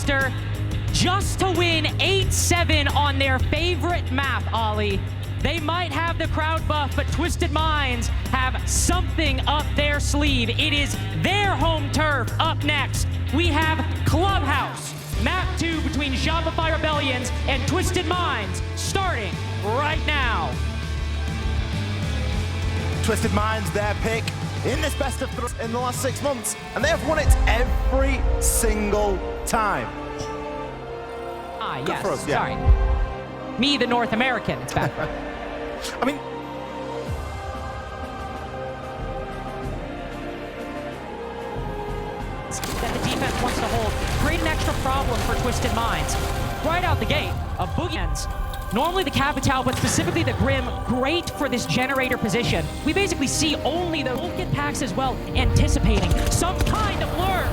roster just to win 8-7 on their favorite map, Ollie. They might have the crowd buff, but Twisted Minds have something up their sleeve. It is their home turf. Up next, we have Clubhouse, map 2 between Shopify Rebellions and Twisted Minds, starting right now. Twisted Minds, their pick in this best of 3 in the last 6 months, and they have won it every single time. Yes, for us, yeah. Sorry. Me, the North American, it's bad. I mean, that the defense wants to hold. Create an extra problem for Twisted Minds. Right out the gate, a boogeyman's. Normally the Capital, but specifically the Grim, great for this generator position. We basically see only the get packs as well, anticipating some kind of lurk.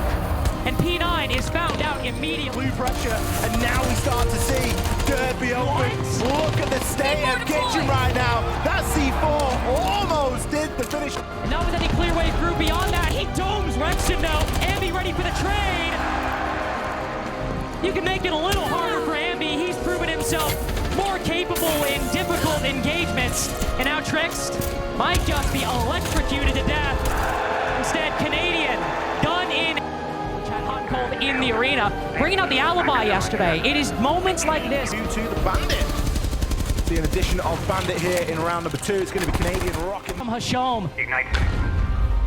And P9 is found out immediately. blue pressure, and now we start to see Derby open. Look at the state of Kitchen right now. That C4 almost did the finish. And not with any clear way through. Beyond that, he domes Rexon now. Ambi ready for the trade. You can make it a little harder for Ambi. He's proven himself more capable in difficult engagements. And now Trixt might just be electrocuted to death. Instead, Canadian done in in the arena, bringing out the alibi yesterday. It is moments like this. Due to the Bandit. See an addition of Bandit here in round number 2. It's going to be Canadian rocking. From Hashom. Ignite.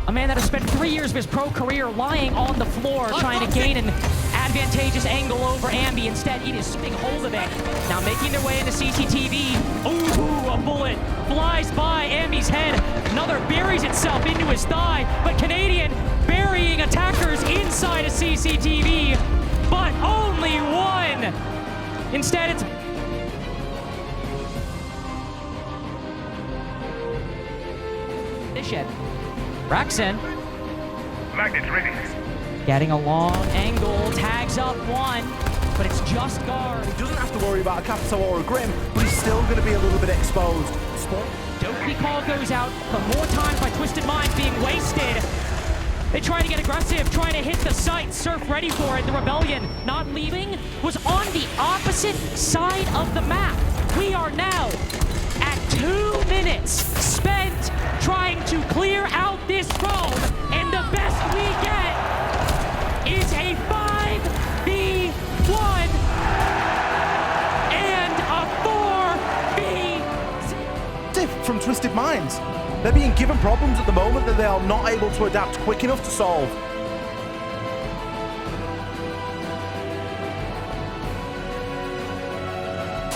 A man that has spent 3 years of his pro career lying on the floor, trying to gain an advantageous angle over Ambi. Instead, it is slipping hold of it. Now making their way into CCTV. Ooh, a bullet flies by Ambi's head. Another buries itself into his thigh, but Canadian burying attackers inside a CCTV, but only one. Instead, it's Rexon. Magnets ready. Getting a long angle, tags up one, but it's just guard. He doesn't have to worry about a Capital or a Grim, but he's still going to be a little bit exposed. Dopey call goes out, but more times by Twisted Minds being wasted. They try to get aggressive, trying to hit the site. Surf ready for it. The Rebellion not leaving was on the opposite side of the map. We are now at 2 minutes spent trying to clear out this phone, and the best we get is a 5v1 and a 4v. From Twisted Minds. They're being given problems at the moment that they are not able to adapt quick enough to solve.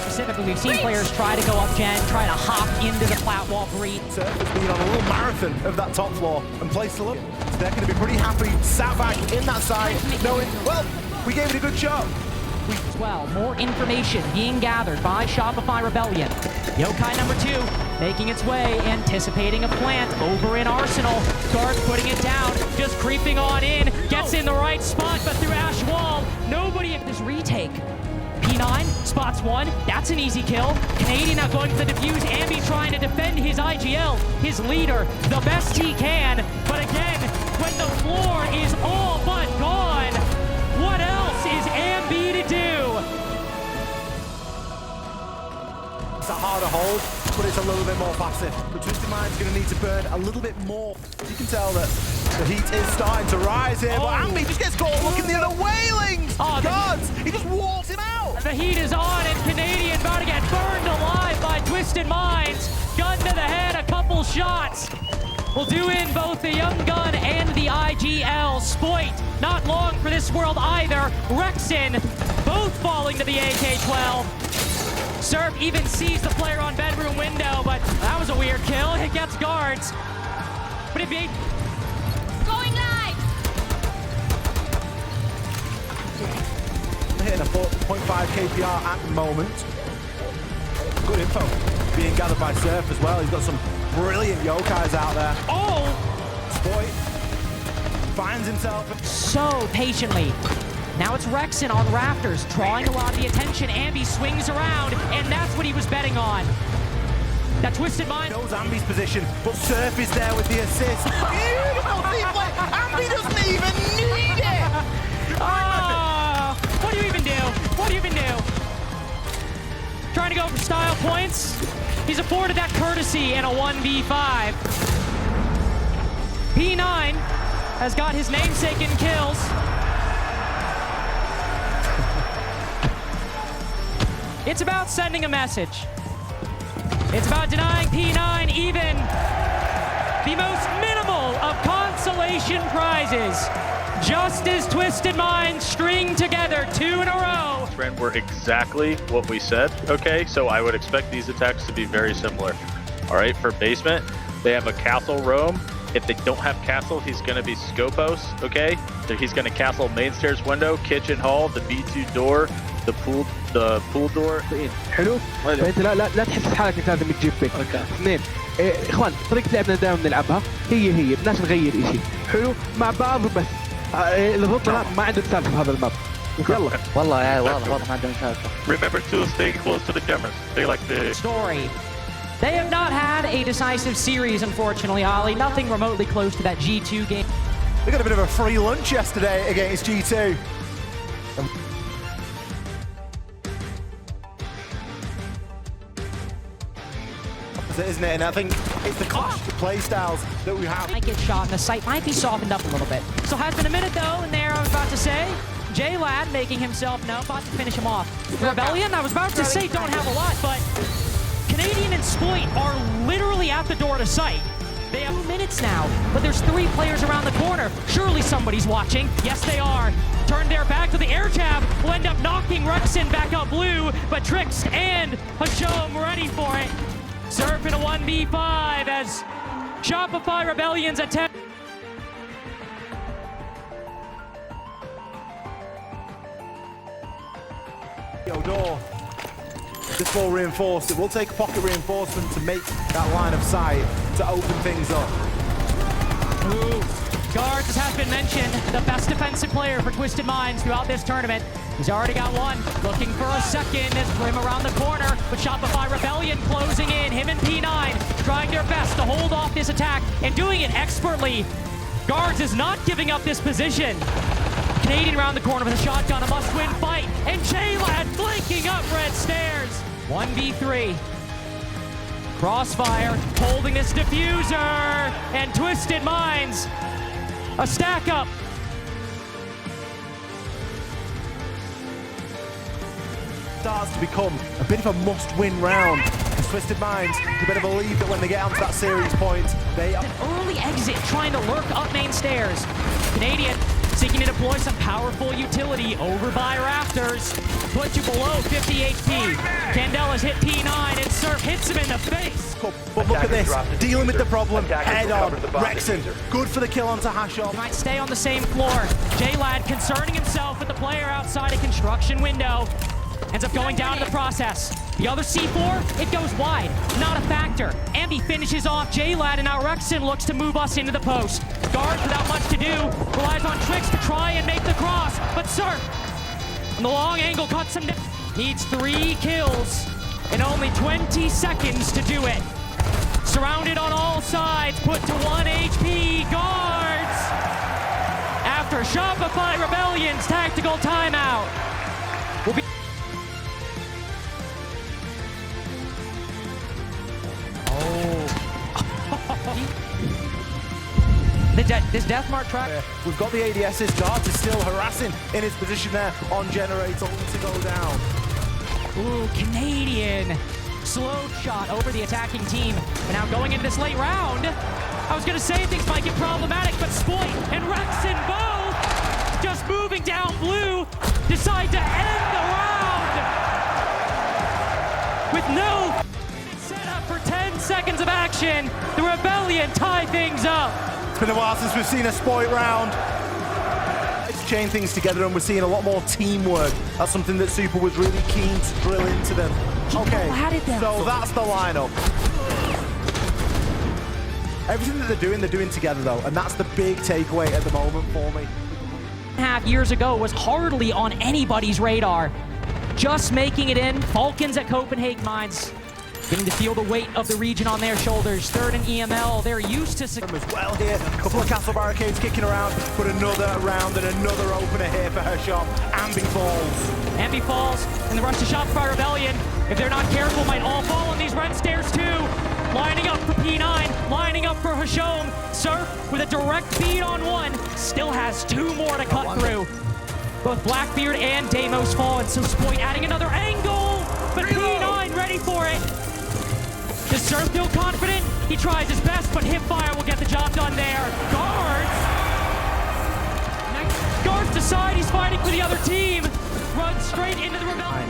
Specifically, we've seen players try to go up gen, try to hop into the flat wall breach. Surf has been on a little marathon of that top floor and placed a little. So they're going to be pretty happy, sat back in that side, knowing, well, we gave it a good shot. As well, more information being gathered by Shopify Rebellion. Yokai number 2 making its way, anticipating a plant over in Arsenal. Guard putting it down, just creeping on in, gets in the right spot, but through Ash Wall, nobody at this retake. P9 spots one, that's an easy kill. Canadian now going for the defuse, Ambi trying to defend his IGL, his leader, the best he can. But again, when the floor is all but gone, what else is Ambi to do? It's a harder hold, but it's a little bit more passive. The Twisted Mind's going to need to burn a little bit more. You can tell that the heat is starting to rise here, but Ambi just gets caught looking the other way, Lings! Guards, he just walks him out! The heat is on, and Canadian about to get burned alive by Twisted Minds. Gun to the head, a couple shots. Will do in both the Young Gun and the IGL. Spoit, not long for this world either. Rexon, both falling to the AK-12. Surf even sees the player on bedroom window, but that was a weird kill. It gets guards. But if he... Going live! Hitting a 4.5 KPR at the moment. Good info being gathered by Surf as well. He's got some brilliant yokais out there. Oh! Spoit finds himself so patiently. Now it's Rexon on rafters, drawing a lot of the attention. Ambi swings around, and that's what he was betting on. That Twisted Mind knows Ambi's position, but Surf is there with the assist. Beautiful team play. Ambi doesn't even need it. Oh, what do you style points. He's afforded that courtesy in a 1v5. P9 has got his namesake in kills. It's about sending a message. It's about denying P9 even the most minimal of consolation prizes. Just as Twisted Minds string together 2 in a row. Were exactly what we said, okay? So I would expect these attacks to be very similar. All right, for basement, they have a castle roam. If they don't have castle, he's gonna be Scopos, okay? So he's gonna castle main stairs window, kitchen hall, the B2 door, the pool door. حلو؟ فانت لا تحس حالك انك لازم تجيب بيك. اثنين اخوان طريقة لعبنا دائما نلعبها هي بدناش نغير شيء. حلو؟ مع بعض وبس. اللي ضدنا ما عنده سالفة بهذا الماب. يلا. والله يا واضح ما عندهم سالفة. Remember to stay close to the cameras. They like the story. They have not had a decisive series, unfortunately, Ollie. Nothing remotely close to that G2 game. They got a bit of a free lunch yesterday against G2. Isn't it? And I think it's the clash of play styles that we have. Might get shot and the sight might be softened up a little bit. So has been a minute though, and there I was about to say, J-Lad making himself known, about to finish him off. Rebellion, I was about to say don't have a lot, but Canadian and Sploit are literally at the door to sight. They have 2 minutes now, but there's 3 players around the corner. Surely somebody's watching. Yes, they are. Turn their back to the air jab, will end up knocking Rexon back up blue, but Trix and Hashom ready for it. Surf in a 1v5 as Shopify Rebellion's attempt. Door. This ball reinforced. It will take a pocket reinforcement to make that line of sight to open things up. Ooh. Guards, as has been mentioned, the best defensive player for Twisted Minds throughout this tournament. He's already got one, looking for a second as Grim around the corner, but Shopify Rebellion closing in. Him and P9 trying their best to hold off this attack and doing it expertly. Guards is not giving up this position. Canadian around the corner with a shotgun, a must-win fight, and J-Lad flanking up red stairs. 1v3. Crossfire holding this diffuser, and Twisted Minds a stack up. Starts to become a bit of a must-win round. Because Twisted Minds, you better believe that when they get onto that series point, they are... An early exit trying to lurk up main stairs. Canadian seeking to deploy some powerful utility over by rafters. Put you below 50 HP. Candela's hit P9 and Surf hits him in the face. But look at this, dealing with the problem head on. Rexon, good for the kill onto Hashom. Might stay on the same floor. J-Lad concerning himself with the player outside a construction window. Ends up going down in the process. The other C4, it goes wide. Not a factor. Ambi finishes off J-Lad, and now Rexon looks to move us into the post. Guards without much to do, relies on Trix to try and make the cross, but Surf on the long angle cuts him down. Needs 3 kills in only 20 seconds to do it. Surrounded on all sides, put to 1 HP. Guards, after Shopify Rebellion's tactical timeout, will be... This Deathmark track. We've got the ADS's Guards is still harassing in his position there on Generator, looking to go down. Ooh, Canadian. Slow shot over the attacking team. And now going into this late round, I was going to say things might get problematic, but Sploit and Rexon both just moving down blue decide to end the round with no set up for 10 seconds of action. The Rebellion tie things up. It's been a while since we've seen a Sploit round. Let's chain things together and we're seeing a lot more teamwork. That's something that Super was really keen to drill into them. Okay, so that's the lineup. Everything that they're doing together though, and that's the big takeaway at the moment for me. Half years ago was hardly on anybody's radar. Just making it in, Falcons at Copenhagen Mines. getting to feel the weight of the region on their shoulders. Third and EML, they're used to... As well here, a couple of castle barricades kicking around, but another round and another opener here for her shop. Ambi falls. Ambi falls, and the rush to Shopify Rebellion, if they're not careful, might all fall on these red stairs too. Lining up for P9, lining up for Hashom. Surf with a direct beat on one, still has two more to cut through. Both Blackbeard and Deimos fall, and so Spoit adding another angle, but P9 ready for it. Does Surf feel confident? He tries his best, but Hipfire will get the job done there. Guards decide he's fighting for the other team. Runs straight into the Rebellion.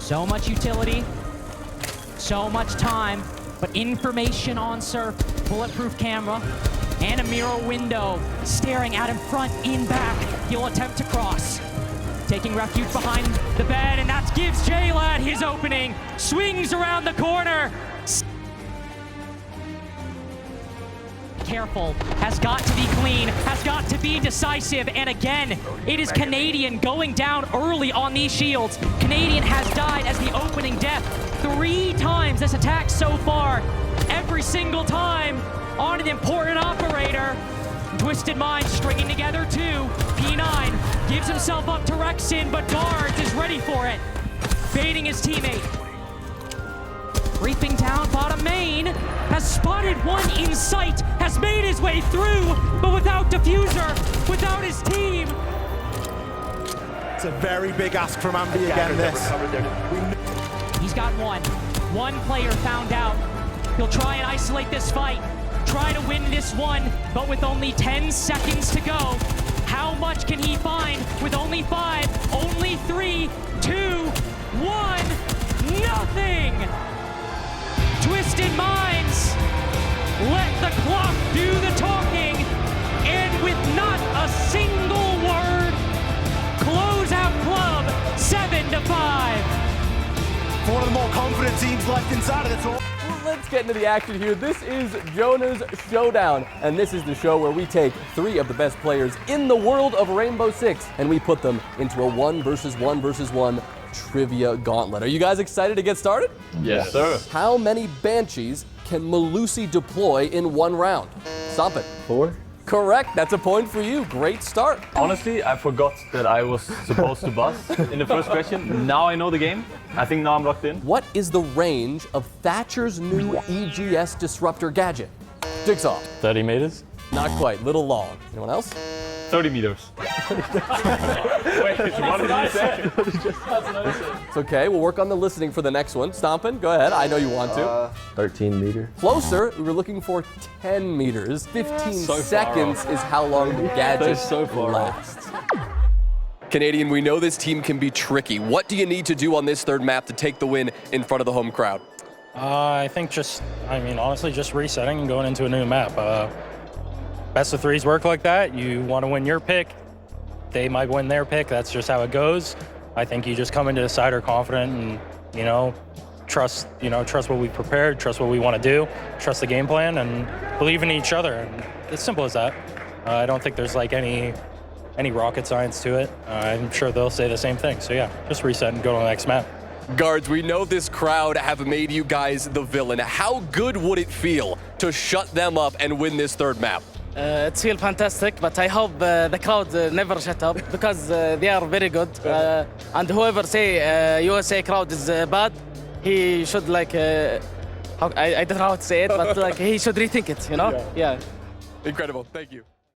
So much utility, so much time, but information on Surf. Bulletproof camera and a mirror window staring at him front, in, back. He'll attempt to cross. Taking refuge behind the bed, and that gives J-Lad his opening. Swings around the corner. Careful, has got to be clean, has got to be decisive, and again, it is Canadian going down early on these shields. Canadian has died as the opening death 3 times this attack so far. Every single time on an important operator. Twisted Mind stringing together two. P9 gives himself up to Rexin, but Guards is ready for it. Baiting his teammate. Reaping down bottom main, has spotted one in sight, has made his way through, but without diffuser, without his team. It's a very big ask from Ambi again, this. He's got one. One player found out. He'll try and isolate this fight, try to win this one, but with only 10 seconds to go. How much can he find with only 5, only 3, 2, 1, nothing! Twisted Minds, let the clock do the talking, and with not a single word, close out club 7-5. One of the more confident teams left inside of the tour. Let's get into the action here. This is Jonah's Showdown, and this is the show where we take 3 of the best players in the world of Rainbow Six, and we put them into a 1 versus 1 versus 1 trivia gauntlet. Are you guys excited to get started? Yes, sir. How many Banshees can Malusi deploy in 1 round? Stop it. 4. Correct. That's a point for you. Great start. Honestly, I forgot that I was supposed to buzz in the first question. Now I know the game. I think now I'm locked in. What is the range of Thatcher's new EGS disruptor gadget? Jigsaw. 30 meters. Not quite. Little long. Anyone else? 30 meters. Wait, what did you say? It's okay. We'll work on the listening for the next one. Stompin', go ahead. I know you want to. 13 meter. Closer. We were looking for 10 meters. 15 So seconds is how long the gadget so far lasts. Canadian, we know this team can be tricky. What do you need to do on this 3rd map to take the win in front of the home crowd? I think honestly, just resetting and going into a new map. Best of 3s work like that. You want to win your pick, they might win their pick. That's just how it goes. I think you just come into the cider confident and, trust what we prepared, trust what we want to do, trust the game plan, and believe in each other. And it's simple as that. I don't think there's like any rocket science to it. I'm sure they'll say the same thing. So yeah, just reset and go to the next map. Guards, we know this crowd have made you guys the villain. How good would it feel to shut them up and win this 3rd map? It feels fantastic, but I hope the crowd never shut up because they are very good. And whoever say USA crowd is bad, he should I don't know how to say it, but he should rethink it, Yeah. Incredible. Thank you.